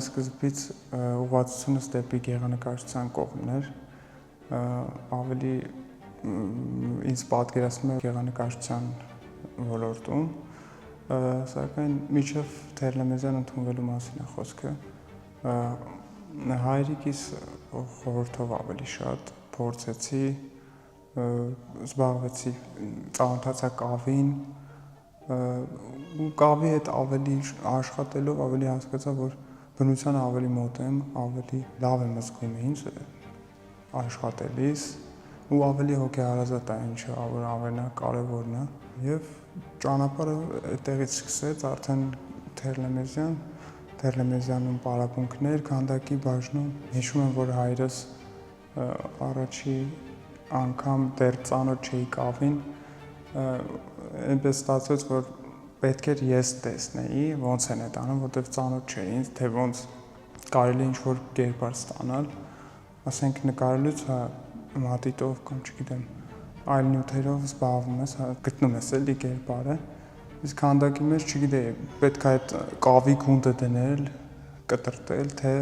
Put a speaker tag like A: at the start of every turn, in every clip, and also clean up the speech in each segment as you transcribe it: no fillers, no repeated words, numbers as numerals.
A: ամենասկզբից ուղղվածությունս դեպի գեղանկարչության կողմն էր, ավելի ինձ պատկերացնում է գեղանկարչության ոլորտում, սակայն մինչև Թերլեմեզյան ընդունվելու մասին է խոսքը, հայրիկիս խորհրդով ավելի շատ փորձեցի, զբաղվեցի, ծանոթացա կավին, ու կավի հետ ավելի աշխատելով ավելի հասկացա, որ բնությանը ավելի մոտ եմ, ավելի լավ եմ զգում ինձ աշխատելիս ու ավելի հոգեհարազատ է, ինչը ամենակարևորն է, եւ ճանապարհը այդտեղից սկսեց արդեն Թերլեմեզյանում պարապմունքներ, քանդակի բաժնում։ Հիշում եմ, որ հայրս առաջի անգամ դեռ ծանոթ չէի կավին, այնպես ստացվեց, որ պետք էր ես տեսնեի, ոնց են այդ անում, որտեղ ծանոթ չէի ինձ, թե ոնց կարելի ինչ-որ կերպար ստանալ, ասենք նկարելուց մատիտով կամ չգիտեմ, այլ նյութերով զբաղվում ես, գտնում ես էլի կերպարը, իսկ քանդակի մեջ չգիտեի, պետք է այդ կավի գունդը դնել, կտրտել, թե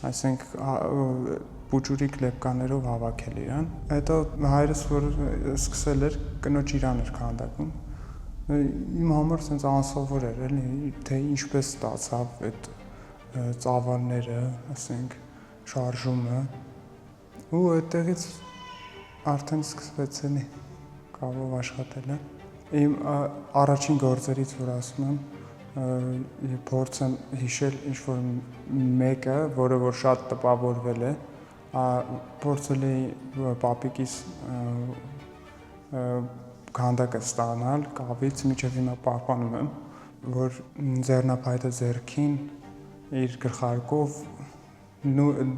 A: այսինք պուճուրիկ լեպկաներով հավաքել իրան։ Հետո հայրս, որ սկսել էր, կնոջ իրան էր քանդակում, իմ համար սենց անսովոր էր, էլի, թե ինչպես ստացավ այդ ծավալները, ասենք, շարժումը, ու այդտեղից արդեն սկսվեց էլի կավով աշխատելը։ Իմ առաջին գործերից, որ ասում եմ, փորձ եմ հիշել ինչ-որ մեկը, որը որ շատ տպավորվել է, փորձել էի պապիկիս քանդակը ստանալ կավից, մինչև հիմա պահպանում եմ, որ ձեռնափայտը ձեռքին իր գլխարկով,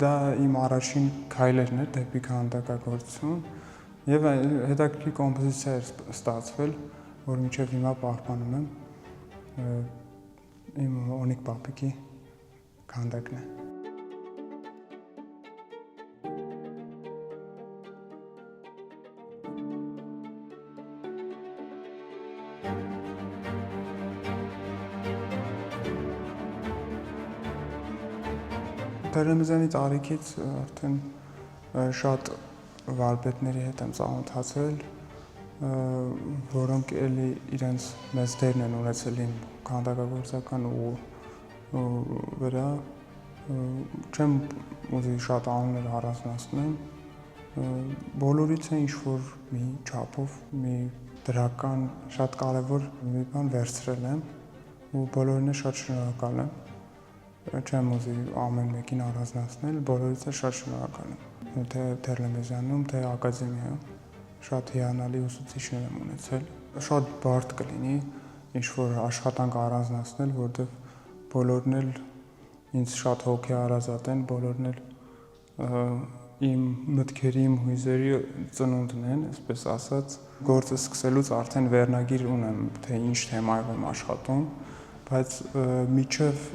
A: դա իմ առաջին քայլերն էր դեպի քանդակագործություն, եւ հետաքրքիր կոմպոզիցիա էր ստացվել, որ մինչև հիմա պահպանում եմ, իմ Օնիկ պապիկի քանդակն է։ Թերլեմեզյանի տարիքից արդեն շատ վարպետների հետ եմ ծանոթացել, որոնք էլի իրենց մեծ դերն են ունեցել իմ քանդակագործական վրա, չեմ ուզի շատ անուններ առանձնացնեմ, բոլորից է ինչ-որ մի չափով, մի դրական, շատ կարևոր մի բան վերցրել եմ ու բոլորին է շատ շնորհակալ եմ, չեմ ուզի ամեն մեկին առանձնացնել, բոլորից է շատ շնորհակալ եմ, թե Թերլեմեզյանում, թե ակադեմիայում, շատ հիանալի ուսուցիչներ եմ ունեցել, շատ բարդ կլինի ինչ-որ աշխատանք առանձնացնել, որտեղ բոլորն էլ ինձ շատ հոգեհարազատ են, բոլորն էլ իմ մտքերի, իմ հույզերի ծնունդն են, այսպես ասած, գործը սկսելուց արդեն վերնագիր ունեմ, թե ինչ թեմայով եմ աշխատում, բայց միջև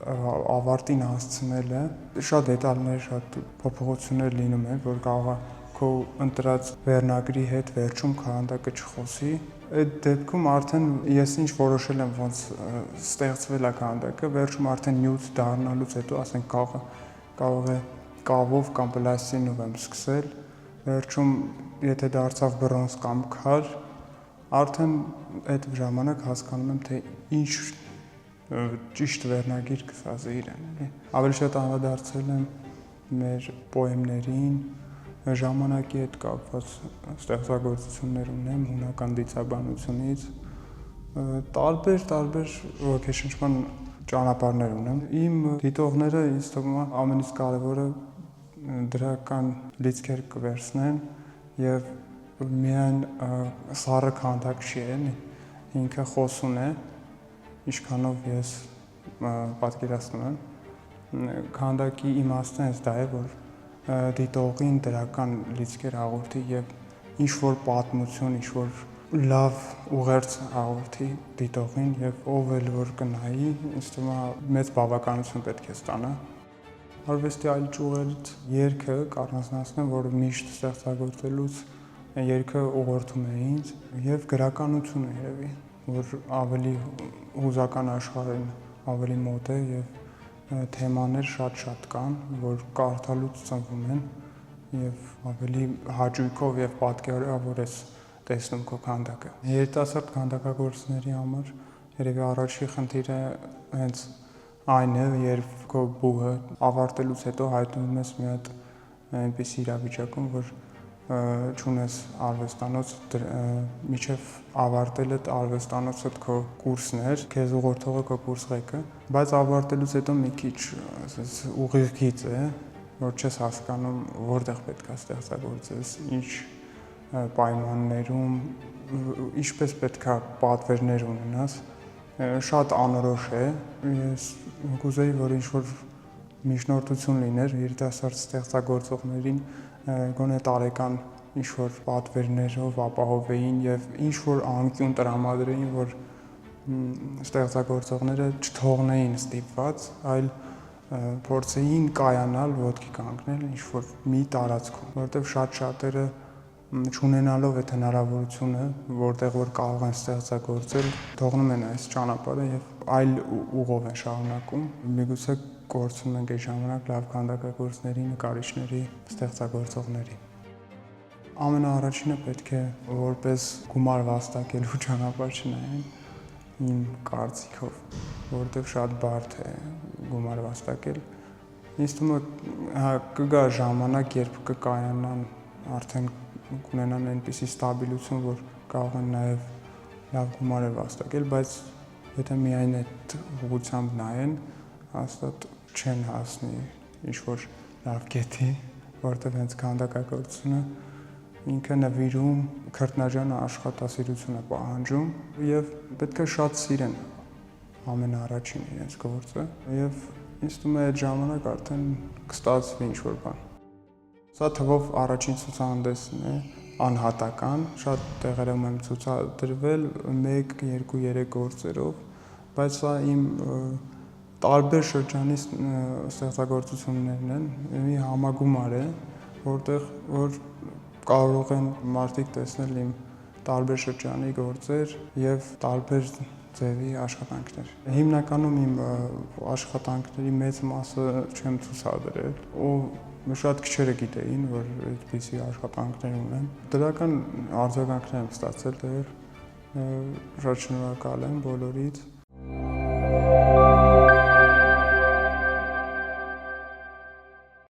A: ավարտին հասցնելը շատ դետալներ, շատ փոփոխություններ լինում են, որ կարող է քո ընտրած վերնագրի հետ վերջում քանդակը չխոսի։ Այդ դեպքում արդեն ես ինչ որոշել եմ, ոնց ստեղծվել է քանդակը, վերջում արդեն նյութ դառնալուց հետո, ասենք կարող է կավով կամ պլաստինով եմ սկսել, վերջում եթե դարձավ բրոնզ կամ քար, արդեն այդ ժամանակ հասկանում եմ, թե ինչ ճիշտ վերնագիր կսազի իրեն, էլի։ Ավելի շատ անդրադարձել եմ մեր պոեմներին, ժամանակի հետ կապված ստեղծագործություններ ունեմ հունական դիցաբանությունից, տարբեր ոգեշնչման ճանապարհներ ունեմ։ Իմ դիտողները ինձ թվում է ամենից կարևորը դրական լիցքեր կվերցնեն եւ միայն սառը քանդակ չի, էլի, ինքը խոսուն է, ինչքանով ես պատկերացնում եմ, քանդակի իմաստը հենց դա է, որ դիտողին դրական լիցքեր հաղորդի եւ ինչ-որ պատմություն, ինչ-որ լավ ուղերձ հաղորդի դիտողին եւ ով էլ որ կնայի, ինձ թվում է մեծ բավականություն պետք է ստանա։ Արվեստի այլ ճյուղերից երգը կառանձնացնեմ, որ միշտ ստեղծագործելուց երգը ուղղորդում է ինձ եւ գրականությունը երևի, որ ավելի հուզական աշխարհին ավելի մոտ է եւ թեմաներ շատ կան, որ կարդալուց ծնվում են եւ ավելի հաճույքով եւ պատկերավոր ես տեսնում քո քանդակը։ Երիտասարդ քանդակագործների համար երևի առաջի խնդիրը հենց այն է, երբ քո բուհը ավարտելուց հետո հայտնվում ես մի հատ այնպիսի իրավիճակում, որ չունես արվեստանոց, մինչև ավարտելդ արվեստանոցդ քո կուրսներ, քեզ ուղղորդողը քո կուրսղեկը, բայց ավարտելուց հետո մի քիչ ուղիղ գիծ է, որ չես հասկանում որտեղ պետք է ստեղծագործես, ինչ պայմաններում, ինչպես պետք է պատվերներ ունենաս, շատ անորոշ է, ես կուզեի, որ ինչ-որ միջնորդություն լիներ երիտասարդ ստեղծագործողներին, գոնե տարեկան ինչ-որ պատվերներով ապահովեին եւ ինչ-որ անկյուն տրամադրեին, որ ստեղծագործողները չթողնեին ստիպված, այլ փորձեին կայանալ, ոտքի կանգնել ինչ-որ մի տարածքում, որովհետեւ շատերը չունենալով այդ հնարավորությունը, որտեղ որ կարող են ստեղծագործել, թողնում են այս ճանապարհը եւ այլ ուղով են շարունակում։ Միգուցե կորցնում ենք այդ ժամանակ լավ քանդակագործների, նկարիչների, ստեղծագործողների։ Ամենաառաջինը պետք է որպես գումար վաստակելու ճանապարհ չնայեն, իմ կարծիքով, որովհետեւ շատ բարդ է գումար վաստակել։ Ինձ թվում է կգա ժամանակ, երբ կկայանան, արդեն կունենան այնպիսի ստաբիլություն, որ կարող են նաեւ լավ գումար վաստակել, բայց եթե միայն այդ ուղղությամբ նայեն, հաստատ չեն հասնի ինչ-որ լավ կետի, որտեղ հենց քանդակագործությունը ինքը նվիրում քրտնաջանը աշխատասիրություն է պահանջում եւ պետք է շատ սիրեն ամենաառաջին իրենց գործը եւ ինձ թվում է այդ ժամանակ արդեն կստացվի ինչ-որ բան։ Սա թվով առաջին ցուցահանդեսն է, անհատական, շատ տեղերում եմ ցուցադրվել 1, 2, 3 գործերով, բայց սա իմ տարբեր շրջանի ստեղծագործություններն են, մի համագումար է, որտեղ որ կարող են մարդիկ տեսնել իմ տարբեր շրջանի գործեր եւ տարբեր ձևի աշխատանքներ։ Հիմնականում իմ աշխատանքների մեծ մասը չեմ ցուցադրել, ու շատ քչերը գիտեին, որ այդպիսի աշխատանքներ ունեմ։ Դրական արձագանքներ եմ ստացել դեռ, շատ շնորհակալ եմ բոլորիդ։